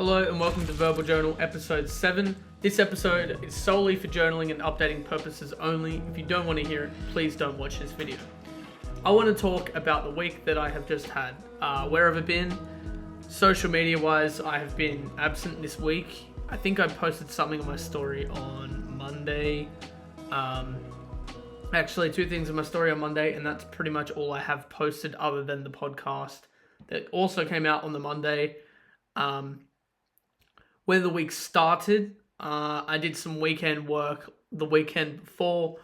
Hello and welcome to Verbal Journal episode 7. This episode is solely for journaling and updating purposes only. If you don't want to hear it, please don't watch this video. I want to talk about the week that I have just had. Where have I been? Social media wise, I have been absent this week. I think I posted something on my story on Monday. Actually, 2 things in my story on Monday, and that's pretty much all I have posted other than the podcast that also came out on the Monday. When the week started, I did some weekend work the weekend before,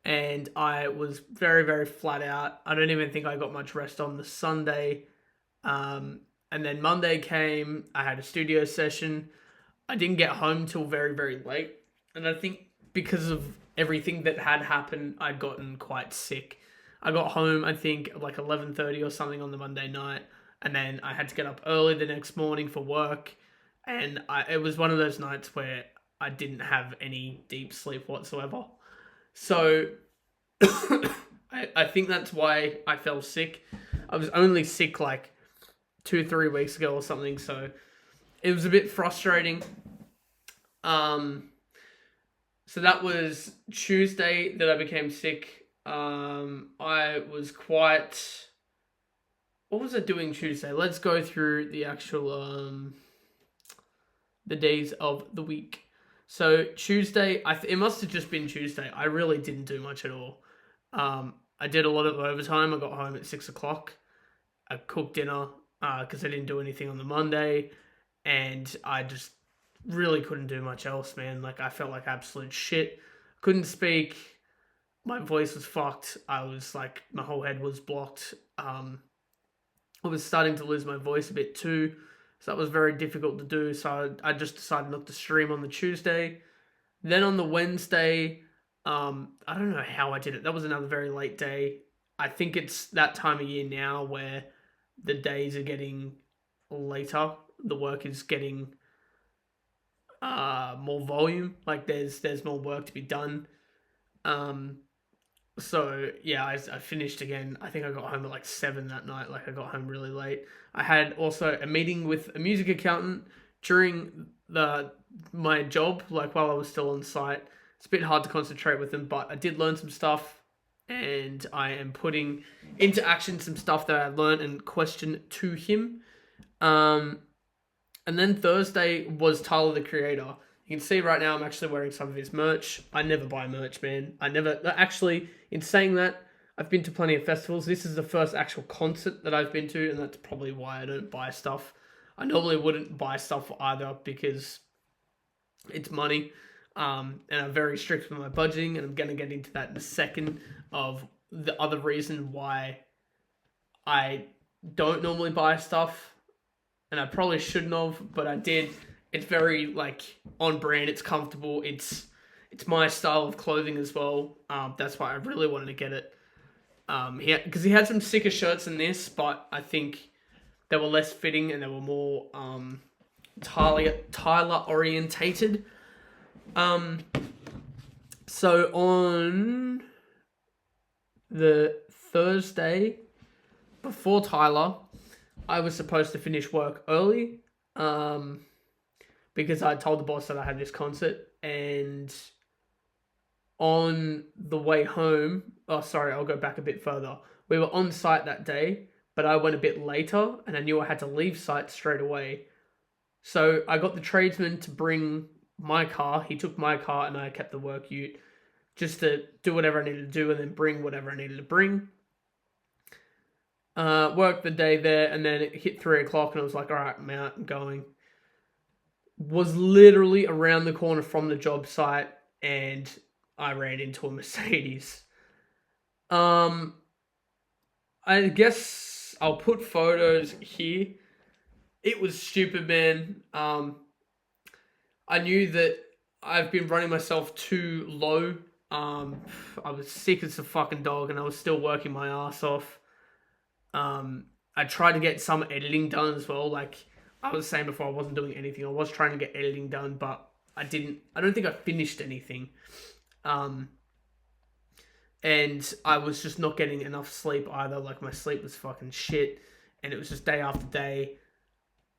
and I was very, very flat out. I don't even think I got much rest on the Sunday. And then Monday came, I had a studio session. I didn't get home till very, very late. And I think because of everything that had happened, I'd gotten quite sick. I got home, I think, like 11:30 or something on the Monday night. And then I had to get up early the next morning for work. And it was one of those nights where I didn't have any deep sleep whatsoever. So I think that's why I fell sick. I was only sick like 2-3 weeks ago or something. So it was a bit frustrating. So that was Tuesday that I became sick. I was quite... What was I doing Tuesday? Let's go through the actual... the days of the week. So Tuesday, it must have just been Tuesday. I really didn't do much at all. I did a lot of overtime. I got home at 6 o'clock. I cooked dinner because I didn't do anything on the Monday. And I just really couldn't do much else, man. Like, I felt like absolute shit. Couldn't speak. My voice was fucked. I was like, my whole head was blocked. I was starting to lose my voice a bit too. So that was very difficult to do. So I just decided not to stream on the Tuesday. Then on the Wednesday, I don't know how I did it. That was another very late day. I think it's that time of year now where the days are getting later. The work is getting more volume. Like there's more work to be done. So, yeah, I finished again. I think I got home at like 7 that night. Like, I got home really late. I had also a meeting with a music accountant during my job, like while I was still on site. It's a bit hard to concentrate with them, but I did learn some stuff, and I am putting into action some stuff that I learned and questioned to him. And then Thursday was Tyler, the Creator. You can see right now I'm actually wearing some of his merch. I never buy merch, man. Actually, in saying that, I've been to plenty of festivals. This is the first actual concert that I've been to, and that's probably why I don't buy stuff. I normally wouldn't buy stuff either because it's money, and I'm very strict with my budgeting, and I'm going to get into that in a second of the other reason why I don't normally buy stuff, and I probably shouldn't have, but I did. It's very, like, on brand. It's comfortable. It's my style of clothing as well. That's why I really wanted to get it. Because he had some sicker shirts than this, but I think they were less fitting and they were more Tyler orientated. So on the Thursday before Tyler, I was supposed to finish work early. Because I told the boss that I had this concert, and on the way home, I'll go back a bit further. We were on site that day, but I went a bit later, and I knew I had to leave site straight away. So I got the tradesman to bring my car. He took my car, and I kept the work ute, just to do whatever I needed to do, and then bring whatever I needed to bring. Worked the day there, and then it hit 3 o'clock, and I was like, all right, I'm out, I'm going. Was literally around the corner from the job site, and I ran into a Mercedes. I guess I'll put photos here. It was stupid, man. I knew that I've been running myself too low. I was sick as a fucking dog, and I was still working my ass off. I tried to get some editing done as well, like... I was saying before, I wasn't doing anything. I was trying to get editing done, but I don't think I finished anything. And I was just not getting enough sleep either. Like, my sleep was fucking shit. And it was just day after day.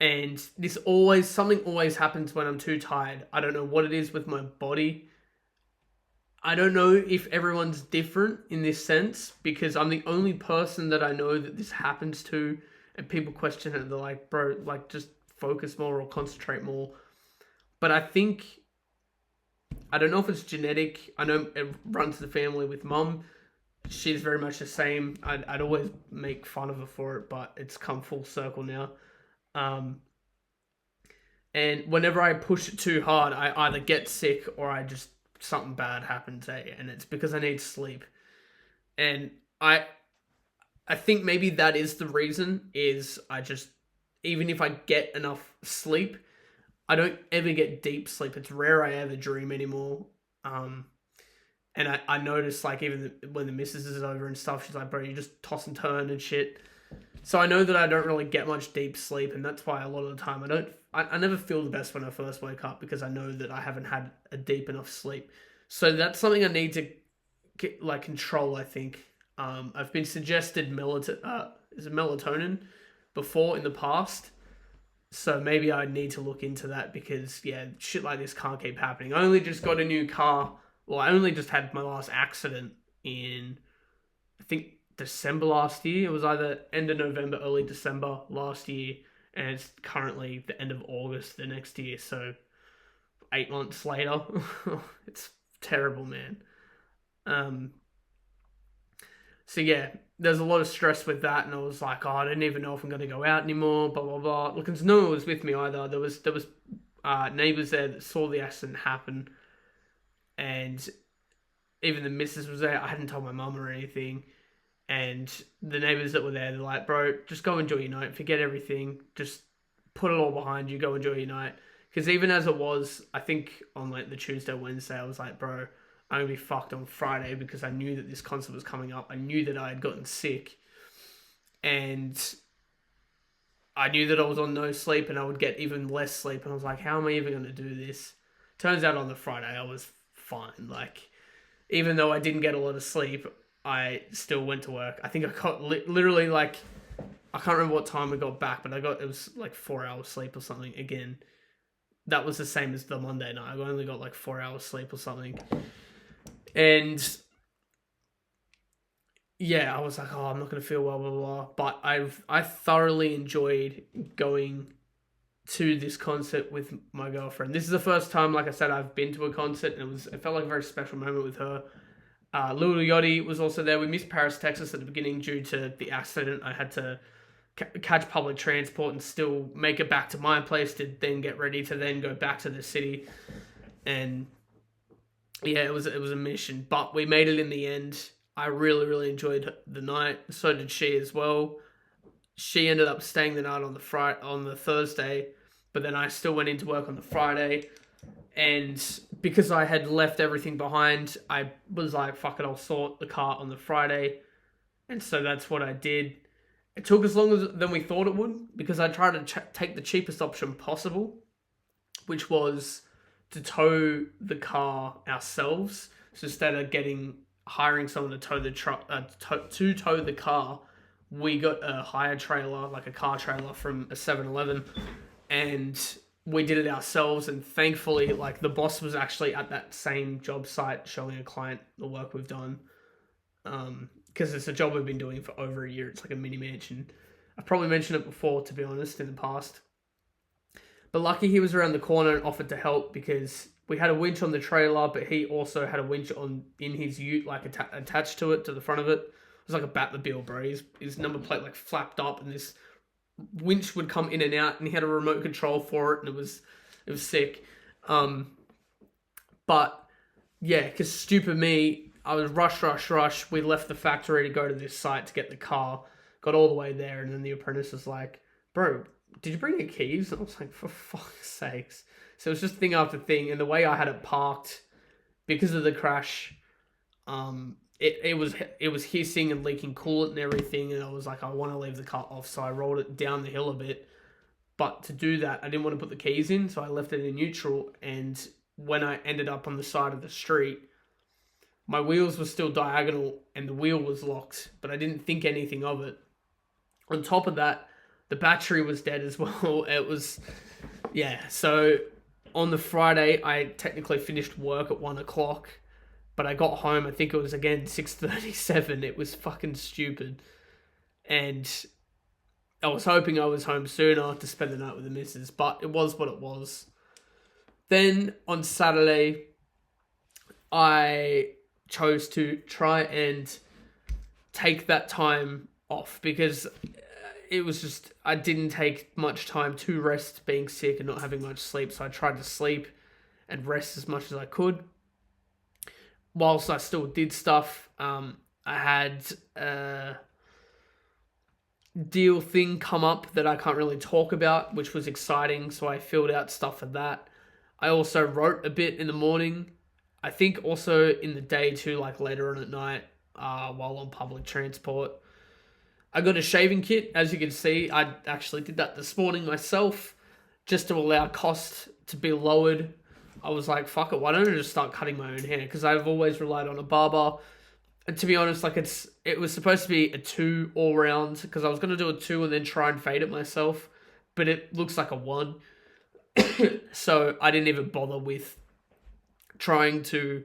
And something always happens when I'm too tired. I don't know what it is with my body. I don't know if everyone's different in this sense, because I'm the only person that I know that this happens to, and people question it. They're like, bro, like, just focus more or concentrate more. But I think, I don't know if it's genetic. I know it runs the family with mum. She's very much the same. I'd always make fun of her for it, but it's come full circle now. Um, and whenever I push it too hard, I either get sick or I just something bad happens, and it's because I need sleep. And I think maybe that is the reason. Is I just, even if I get enough sleep, I don't ever get deep sleep. It's rare I ever dream anymore. Um, and I notice, like, even when the missus is over and stuff, she's like, bro, you just toss and turn and shit. So I know that I don't really get much deep sleep, and that's why a lot of the time I never feel the best when I first wake up, because I know that I haven't had a deep enough sleep. So that's something I need to like control, I think. I've been suggested melatonin before in the past, so maybe I need to look into that, because yeah, shit like this can't keep happening. I only just got a new car. Well, I only just had my last accident in, I think, December last year. It was either end of November, early December last year, and it's currently the end of August the next year. So 8 months later, it's terrible, man. Um, so yeah, there's a lot of stress with that, and I was like, oh, I don't even know if I'm gonna go out anymore. Blah blah blah. Look, no one was with me either. There was neighbors there that saw the accident happen, and even the missus was there. I hadn't told my mum or anything. And the neighbors that were there, they're like, bro, just go enjoy your night. Forget everything. Just put it all behind you. Go enjoy your night. Because even as it was, I think on like the Tuesday, Wednesday, I was like, bro, I'm going to be fucked on Friday, because I knew that this concert was coming up. I knew that I had gotten sick. And I knew that I was on no sleep, and I would get even less sleep. And I was like, how am I even going to do this? Turns out on the Friday, I was fine. Like, even though I didn't get a lot of sleep, I still went to work. I think I got literally, like, I can't remember what time we got back, but it was like 4 hours sleep or something. Again, that was the same as the Monday night. I only got like 4 hours sleep or something. And yeah, I was like, oh, I'm not going to feel well, blah, blah, blah. But I thoroughly enjoyed going to this concert with my girlfriend. This is the first time, like I said, I've been to a concert, and it felt like a very special moment with her. Lil Yachty was also there. We missed Paris, Texas at the beginning due to the accident. I had to catch public transport and still make it back to my place to then get ready to then go back to the city. And yeah, it was a mission, but we made it in the end. I really, really enjoyed the night. So did she as well. She ended up staying the night on the Thursday, but then I still went into work on the Friday. And because I had left everything behind, I was like, fuck it, I'll sort the car on the Friday. And so that's what I did. It took as long than we thought it would, because I tried to take the cheapest option possible, which was to tow the car ourselves. So instead of hiring someone to tow the truck, to tow the car, we got a hire trailer, like a car trailer from a 7-Eleven, and we did it ourselves. And thankfully, like, the boss was actually at that same job site showing a client the work we've done. Because it's a job we've been doing for over a year. It's like a mini mansion. I've probably mentioned it before, to be honest, in the past. But lucky he was around the corner and offered to help, because we had a winch on the trailer, but he also had a winch in his ute, like attached to it, to the front of it. It was like a Batmobile, bro. His number plate like flapped up, and this winch would come in and out, and he had a remote control for it, and it was sick. But yeah, because stupid me, I was rush. We left the factory to go to this site to get the car. Got all the way there, and then the apprentice was like, bro, did you bring your keys? And I was like, for fuck's sakes. So it was just thing after thing, and the way I had it parked, because of the crash, it was hissing and leaking coolant and everything, and I was like, I want to leave the car off, so I rolled it down the hill a bit. But to do that, I didn't want to put the keys in, so I left it in neutral, and when I ended up on the side of the street, my wheels were still diagonal, and the wheel was locked, but I didn't think anything of it. On top of that, The battery was dead as well. It was, yeah. So on the Friday, I technically finished work at 1 o'clock, but I got home. I think it was again 6:37. It was fucking stupid, and I was hoping I was home sooner to spend the night with the missus, but it was what it was. Then on Saturday, I chose to try and take that time off because it was just, I didn't take much time to rest being sick and not having much sleep. So I tried to sleep and rest as much as I could. Whilst I still did stuff, I had a deal thing come up that I can't really talk about, which was exciting. So I filled out stuff for that. I also wrote a bit in the morning. I think also in the day too, like later on at night, while on public transport. I got a shaving kit. As you can see, I actually did that this morning myself, just to allow cost to be lowered. I was like, fuck it, why don't I just start cutting my own hair? Because I've always relied on a barber. And to be honest, like it was supposed to be a 2 all round, because I was going to do a 2 and then try and fade it myself. But it looks like a 1. So I didn't even bother with trying to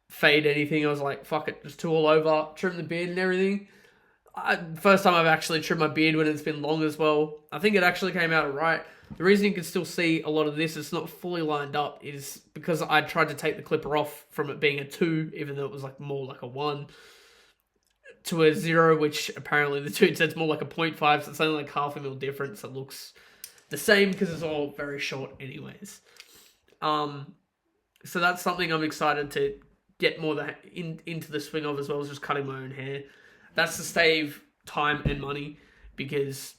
fade anything. I was like, fuck it, just 2 all over, trim the beard and everything. First time I've actually trimmed my beard when it's been long as well. I think it actually came out right. The reason you can still see a lot of this, it's not fully lined up, is because I tried to take the clipper off from it being a 2, even though it was like more like a 1, to a 0, which apparently the dude said it's more like a 0.5, so it's only like half a mil difference. It looks the same because it's all very short anyways. So that's something I'm excited to get more into the swing of, as well as just cutting my own hair. That's to save time and money, because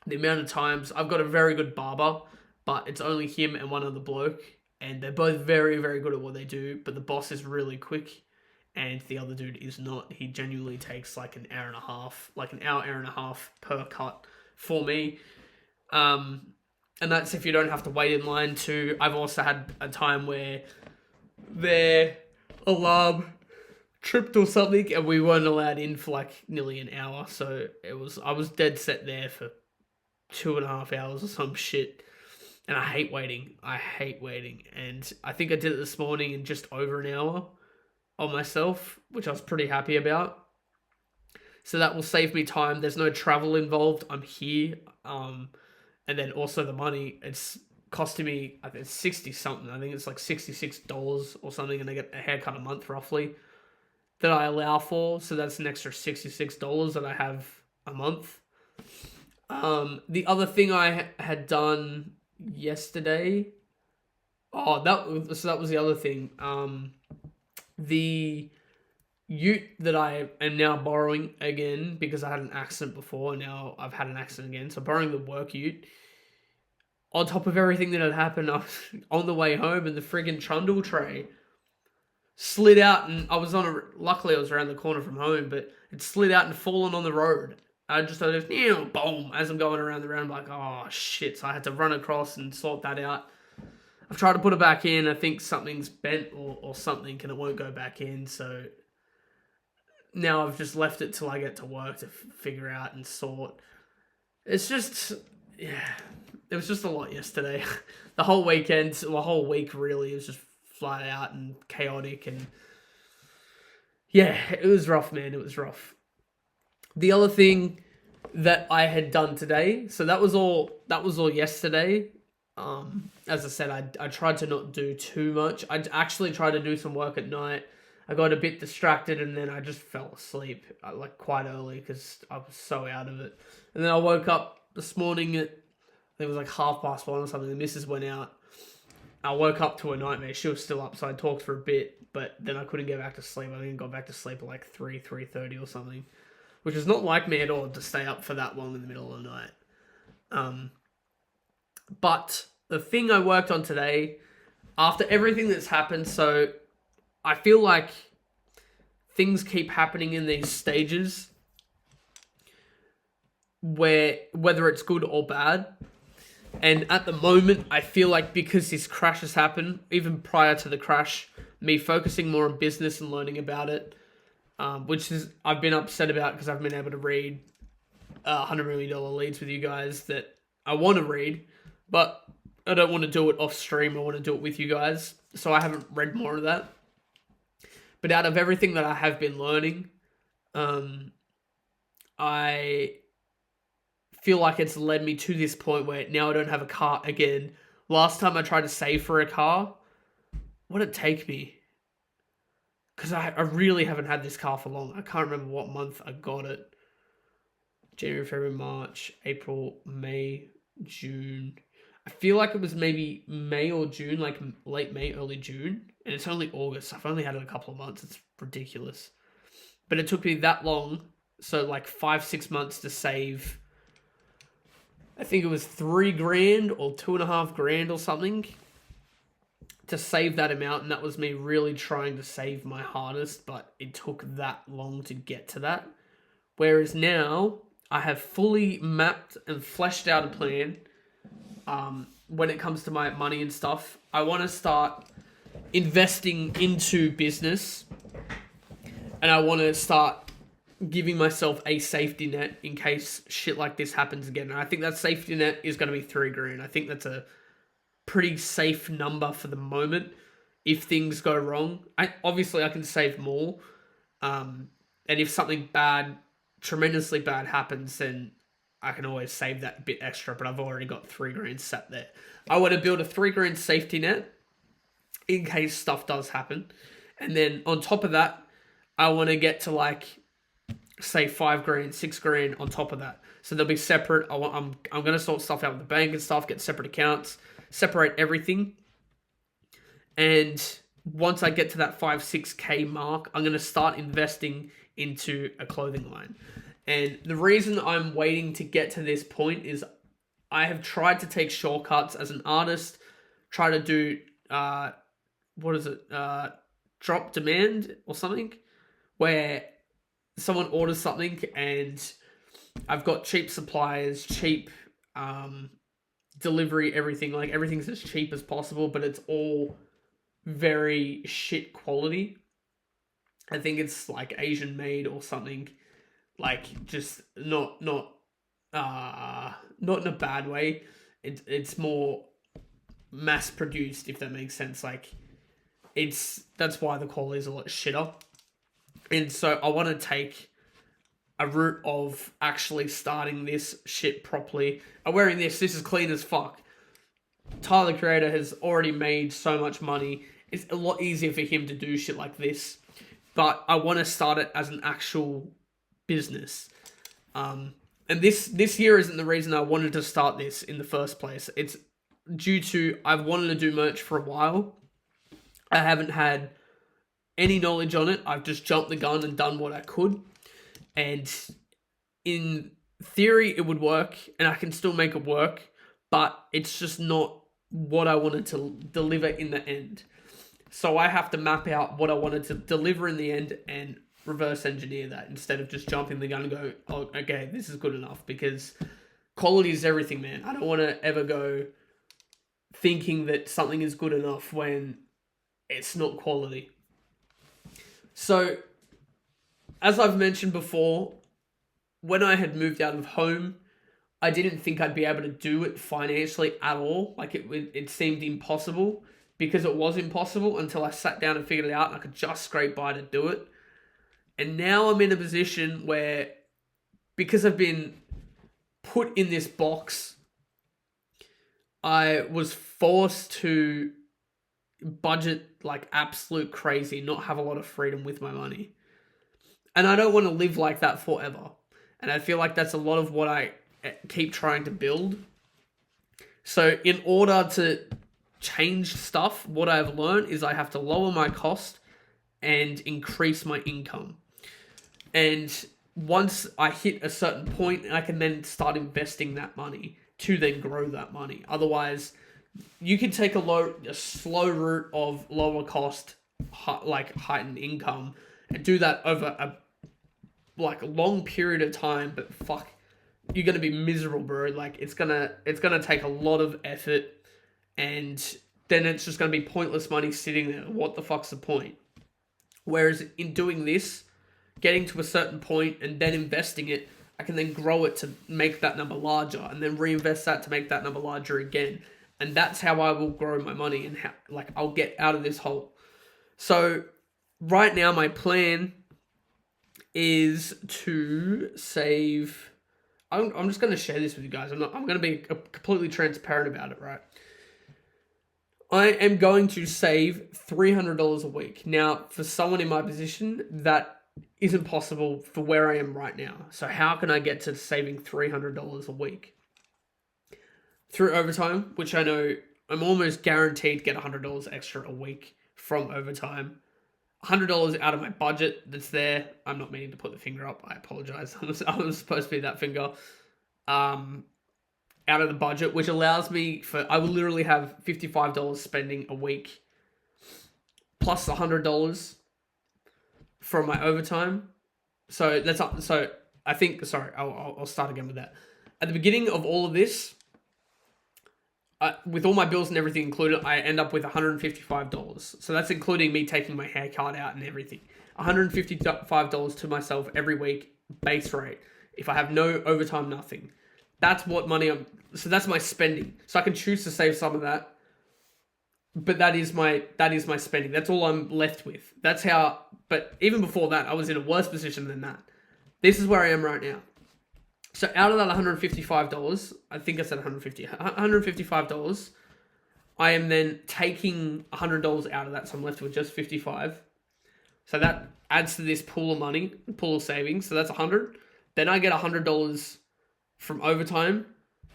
the amount of times I've got a very good barber, but it's only him and one other bloke, and they're both very, very good at what they do, but the boss is really quick and the other dude is not. He genuinely takes like an hour and a half per cut for me. And that's if you don't have to wait in line too. I've also had a time where their alarm tripped or something and we weren't allowed in for like nearly an hour. So I was dead set there for 2.5 hours or some shit. And I hate waiting. And I think I did it this morning in just over an hour on myself, which I was pretty happy about. So that will save me time. There's no travel involved. I'm here. And then also the money, it's costing me, I think it's 60 something. I think it's like $66 or something, and I get a haircut a month roughly that I allow for. So that's an extra $66 that I have a month. The other thing I had done yesterday, that was the other thing. The ute that I am now borrowing again, because I had an accident before, and now I've had an accident again, so borrowing the work ute, on top of everything that had happened, I was on the way home and the friggin' trundle tray slid out, and luckily I was around the corner from home, but it slid out and fallen on the road. I just boom, as I'm going around the round, I'm like, oh shit, so I had to run across and sort that out. I've tried to put it back in, I think something's bent or something, and it won't go back in, so now I've just left it till I get to work to figure out and sort. It's just, yeah, it was just a lot yesterday. The whole week really, was just flat out and chaotic, and yeah, it was rough, man. It was rough. The other thing that I had done today, so that was all yesterday. As I said, I tried to not do too much. I actually tried to do some work at night. I got a bit distracted and then I just fell asleep like quite early because I was so out of it. And then I woke up this morning at, I think it was like 1:30 or something. The missus went out. I woke up to a nightmare. She was still up, so I talked for a bit, but then I couldn't get back to sleep. I think I got back to sleep at like 3:30 or something, which is not like me at all to stay up for that long in the middle of the night. But the thing I worked on today, after everything that's happened, so I feel like things keep happening in these stages where, whether it's good or bad, and at the moment, I feel like because this crash has happened, even prior to the crash, me focusing more on business and learning about it, which is I've been upset about because I haven't been able to read $100 million leads with you guys that I want to read, but I don't want to do it off stream. I want to do it with you guys. So I haven't read more of that. But out of everything that I have been learning, I feel like it's led me to this point where now I don't have a car again. Last time I tried to save for a car, what did it take me? Because I really haven't had this car for long. I can't remember what month I got it. January, February, March, April, May, June. I feel like it was maybe May or June, like late May, early June. And it's only August. I've only had it a couple of months. It's ridiculous. But it took me that long, so like 5-6 months to save. I think it was $3,000 or $2,500 or something to save that amount. And that was me really trying to save my hardest, but it took that long to get to that. Whereas now I have fully mapped and fleshed out a plan. When it comes to my money and stuff, I want to start investing into business, and I want to start giving myself a safety net in case shit like this happens again. And I think that safety net is going to be $3,000. I think that's a pretty safe number for the moment. If things go wrong, obviously I can save more. And if something bad, tremendously bad happens, then I can always save that bit extra, but I've already got $3,000 sat there. I want to build a $3,000 safety net in case stuff does happen. And then on top of that, I want to get to like, say $5,000, $6,000 on top of that. So they'll be separate. I'm going to sort stuff out with the bank and stuff, get separate accounts, separate everything. And once I get to that 5-6K mark, I'm going to start investing into a clothing line. And the reason I'm waiting to get to this point is I have tried to take shortcuts as an artist, try to do, drop demand or something, where someone orders something and I've got cheap suppliers, cheap delivery, everything. Like everything's as cheap as possible, but it's all very shit quality. I think it's like Asian made or something. Like just not in a bad way. It's more mass produced, if that makes sense. Like that's why the quality is a lot shitter. And so I want to take a route of actually starting this shit properly. I'm wearing this is clean as fuck. Tyler the Creator has already made so much money. It's a lot easier for him to do shit like this. But I want to start it as an actual business. And this year isn't the reason I wanted to start this in the first place. It's due to I've wanted to do merch for a while. I haven't had any knowledge on it. I've just jumped the gun and done what I could. And in theory, it would work, and I can still make it work, but it's just not what I wanted to deliver in the end. So I have to map out what I wanted to deliver in the end and reverse engineer that instead of just jumping the gun and go, oh, okay, this is good enough, because quality is everything, man. I don't want to ever go thinking that something is good enough when it's not quality. So, as I've mentioned before, when I had moved out of home, I didn't think I'd be able to do it financially at all. Like, it seemed impossible, because it was impossible until I sat down and figured it out and I could just scrape by to do it. And now I'm in a position where, because I've been put in this box, I was forced to budget like absolute crazy, not have a lot of freedom with my money. And I don't want to live like that forever. And I feel like that's a lot of what I keep trying to build. So in order to change stuff, what I've learned is I have to lower my cost and increase my income. And once I hit a certain point, I can then start investing that money to then grow that money. Otherwise, you can take a slow route of lower cost, like heightened income, and do that over a long period of time. But fuck, you're gonna be miserable, bro. Like it's gonna take a lot of effort, and then it's just gonna be pointless money sitting there. What the fuck's the point? Whereas in doing this, getting to a certain point and then investing it, I can then grow it to make that number larger, and then reinvest that to make that number larger again. And that's how I will grow my money, and how, like, I'll get out of this hole. So right now my plan is to save. I'm just going to share this with you guys. I'm going to be completely transparent about it, right? I am going to save $300 a week. Now, for someone in my position, that isn't possible for where I am right now. So how can I get to saving $300 a week? Through overtime, which I know I'm almost guaranteed to get $100 extra a week from overtime. $100 out of my budget that's there. I'm not meaning to put the finger up. I apologize. I was supposed to be that finger. Out of the budget, which allows me I will literally have $55 spending a week plus $100 from my overtime. So that's up. So I think, sorry, I'll start again with that. At the beginning of all of this, with all my bills and everything included, I end up with $155. So that's including me taking my haircut out and everything. $155 to myself every week, base rate. If I have no overtime, nothing. That's what money so that's my spending. So I can choose to save some of that. But that is my spending. That's all I'm left with. But even before that, I was in a worse position than that. This is where I am right now. So out of that $155, I think I said $155, I am then taking $100 out of that, so I'm left with just $55. So that adds to this pool of money, pool of savings. So that's $100. Then I get $100 from overtime.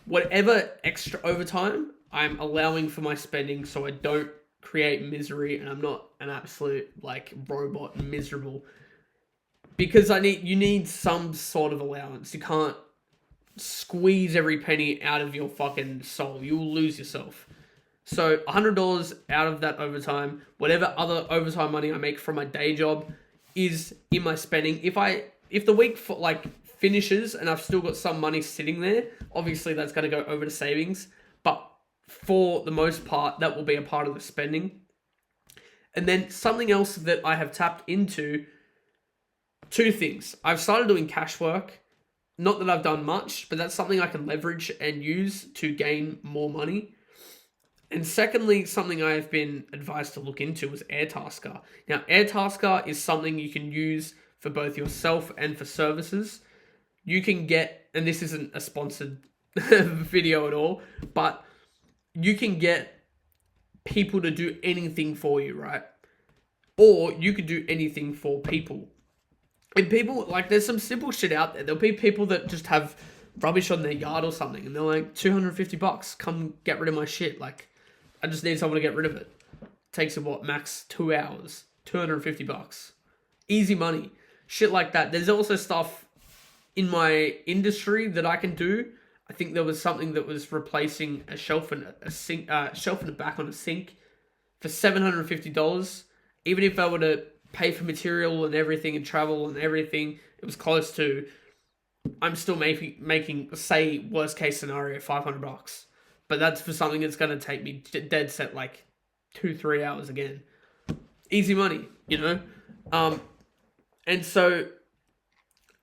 Whatever extra overtime, I'm allowing for my spending so I don't create misery and I'm not an absolute like robot and miserable. Because you need some sort of allowance. You can't squeeze every penny out of your fucking soul. You will lose yourself. So $100 out of that overtime, whatever other overtime money I make from my day job is in my spending. If the week finishes and I've still got some money sitting there, obviously that's going to go over to savings. But for the most part, that will be a part of the spending. And then something else that I have tapped into, two things. I've started doing cash work. Not that I've done much, but that's something I can leverage and use to gain more money. And secondly, something I've been advised to look into is Airtasker. Now, Airtasker is something you can use for both yourself and for services. You can get, and this isn't a sponsored video at all, but you can get people to do anything for you, right? Or you could do anything for people. And people, there's some simple shit out there. There'll be people that just have rubbish on their yard or something, and they're like, $250, come get rid of my shit. I just need someone to get rid of it. Takes max 2 hours. $250. Easy money. Shit like that. There's also stuff in my industry that I can do. I think there was something that was replacing a shelf and a sink, shelf and a back on a sink for $750. Even if I were to pay for material and everything and travel and everything, it was close to, I'm still making say worst case scenario $500, but that's for something that's going to take me dead set 2-3 hours again. Easy money, and so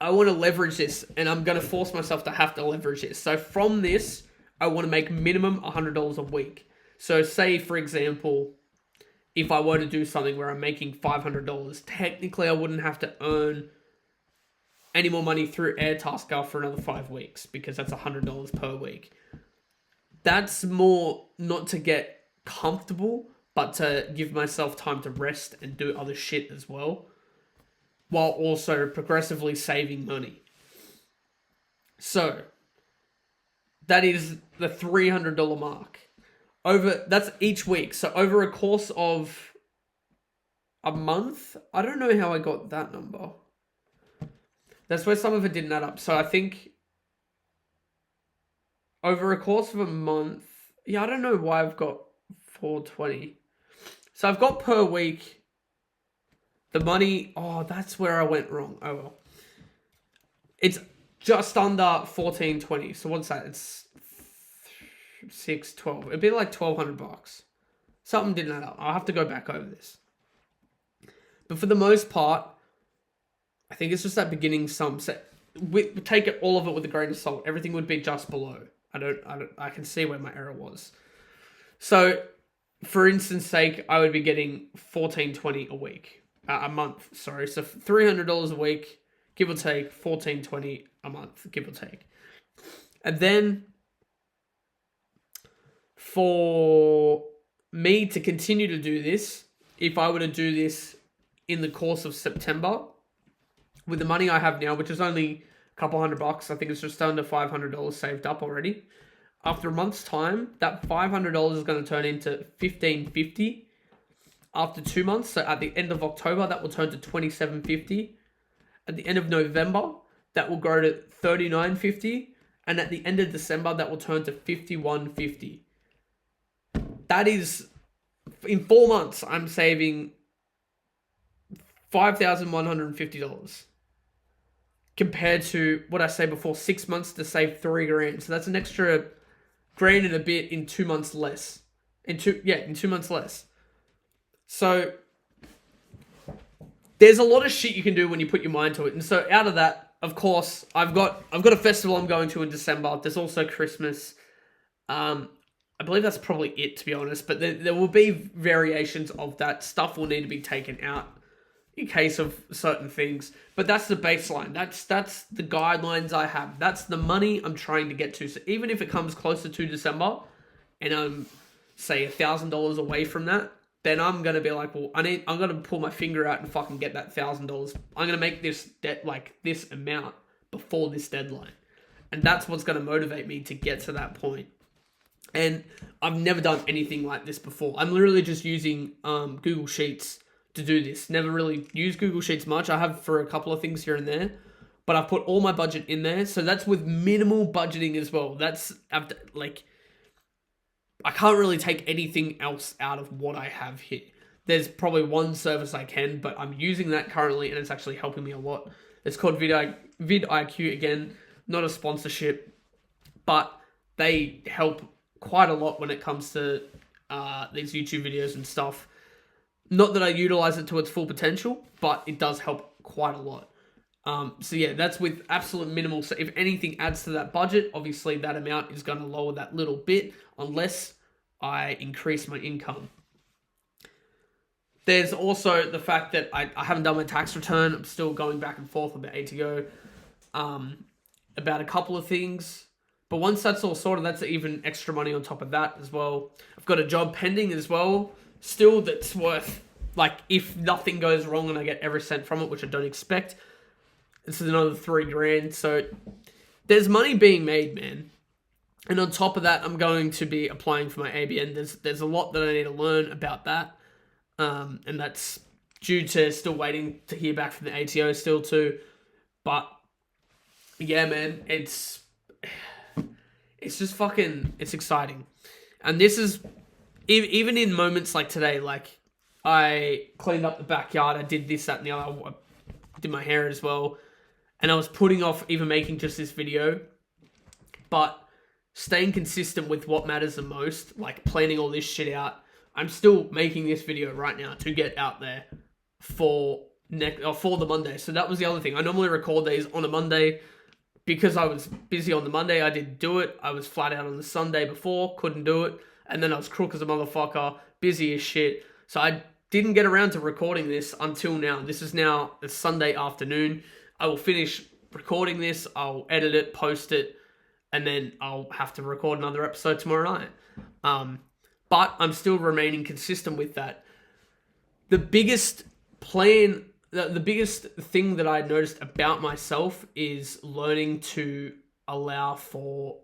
I want to leverage this, and I'm going to force myself to have to leverage this. So from this, I want to make minimum $100 a week. So say, for example, if I were to do something where I'm making $500, technically I wouldn't have to earn any more money through Airtasker for another 5 weeks, because that's $100 per week. That's more not to get comfortable, but to give myself time to rest and do other shit as well, while also progressively saving money. So that is the $300 mark. That's each week. So over a course of a month, I don't know how I got that number. That's where some of it didn't add up. So I think over a course of a month, I don't know why I've got 420. So I've got per week the money. Oh, that's where I went wrong. Oh well. It's just under 1420. So what's that? It's 612. It'd be like $1,200. Something didn't add up. I'll have to go back over this. But for the most part, I think it's just that beginning sum. So take it all of it with a grain of salt. Everything would be just below. I can see where my error was. So, for instance sake, I would be getting $14.20 a week, a month. Sorry, so $300 a week, give or take, $14.20 a month, give or take. And then for me to continue to do this, if I were to do this in the course of September, with the money I have now, which is only a couple $100, I think it's just under $500 saved up already. After a month's time, that $500 is going to turn into $1,550. After 2 months, so at the end of October, that will turn to $2,750. At the end of November, that will grow to $3,950. And at the end of December, that will turn to $5,150. That is, in 4 months, I'm saving $5,150. Compared to what I say before, 6 months to save $3,000. So that's an extra grand and a bit in 2 months less. In 2 months less. So there's a lot of shit you can do when you put your mind to it. And so out of that, of course, I've got a festival I'm going to in December. There's also Christmas. I believe that's probably it, to be honest. But there will be variations of that. Stuff will need to be taken out in case of certain things. But that's the baseline. That's the guidelines I have. That's the money I'm trying to get to. So even if it comes closer to December and I'm, say, $1,000 away from that, then I'm going to be like, well, I'm going to pull my finger out and fucking get that $1,000. I'm going to make this this amount before this deadline. And that's what's going to motivate me to get to that point. And I've never done anything like this before. I'm literally just using Google Sheets to do this. Never really used Google Sheets much. I have for a couple of things here and there, but I've put all my budget in there. So that's with minimal budgeting as well. That's like, I can't really take anything else out of what I have here. There's probably one service I can, but I'm using that currently and it's actually helping me a lot. It's called vidIQ. Again, not a sponsorship, but they help quite a lot when it comes to these YouTube videos and stuff. Not that I utilize it to its full potential, but it does help quite a lot. So yeah, that's with absolute minimal. So if anything adds to that budget, obviously that amount is going to lower that little bit unless I increase my income. There's also the fact that I haven't done my tax return. I'm still going back and forth with the ATO about a couple of things. But once that's all sorted, that's even extra money on top of that as well. I've got a job pending as well. Still, that's worth, like, if nothing goes wrong and I get every cent from it, which I don't expect, this is another $3,000. So there's money being made, man. And on top of that, I'm going to be applying for my ABN. There's a lot that I need to learn about that. And that's due to still waiting to hear back from the ATO still too. But yeah, man, it's just fucking, it's exciting. And this is, even in moments like today, like I cleaned up the backyard, I did this, that, and the other, I did my hair as well. And I was putting off even making just this video, but staying consistent with what matters the most, like planning all this shit out. I'm still making this video right now to get out there for the Monday. So that was the other thing. I normally record these on a Monday. Because I was busy on the Monday, I didn't do it. I was flat out on the Sunday before, couldn't do it. And then I was crook as a motherfucker, busy as shit. So I didn't get around to recording this until now. This is now a Sunday afternoon. I will finish recording this. I'll edit it, post it, and then I'll have to record another episode tomorrow night. But I'm still remaining consistent with that. The biggest thing that I noticed about myself is learning to allow for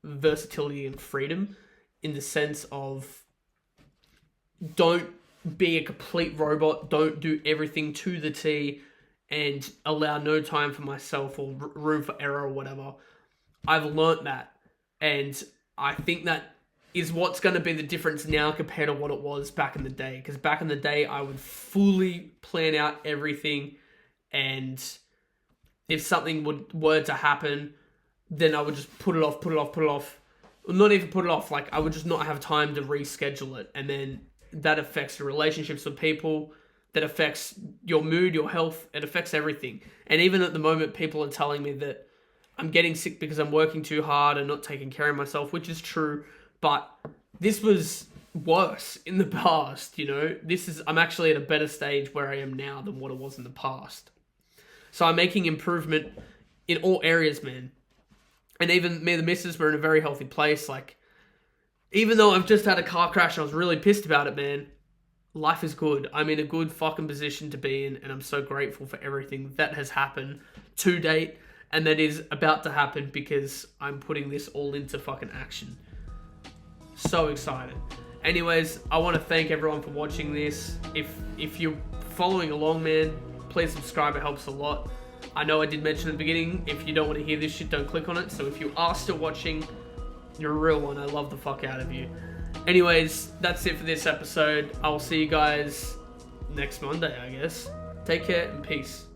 versatility and freedom, in the sense of don't be a complete robot, don't do everything to the T, and allow no time for myself or room for error or whatever. I've learnt that, and I think that is what's going to be the difference now compared to what it was back in the day. Because back in the day, I would fully plan out everything, and if something were to happen, then I would just put it off. Well, not even put it off, like I would just not have time to reschedule it, and then that affects the relationships with people. that affects your mood, your health. It affects everything. And even at the moment, people are telling me that I'm getting sick because I'm working too hard and not taking care of myself, which is true. But this was worse in the past, you know. I'm actually at a better stage where I am now than what it was in the past. So I'm making improvement in all areas, man. And even me and the missus were in a very healthy place. Like, even though I've just had a car crash and I was really pissed about it, man, life is good. I'm in a good fucking position to be in, and I'm so grateful for everything that has happened to date and that is about to happen because I'm putting this all into fucking action. So excited. Anyways, I want to thank everyone for watching this. If you're following along, man, please subscribe. It helps a lot. I know I did mention at the beginning, if you don't want to hear this shit, don't click on it. So if you are still watching, you're a real one. I love the fuck out of you. Anyways, that's it for this episode. I'll see you guys next Monday, I guess. Take care and peace.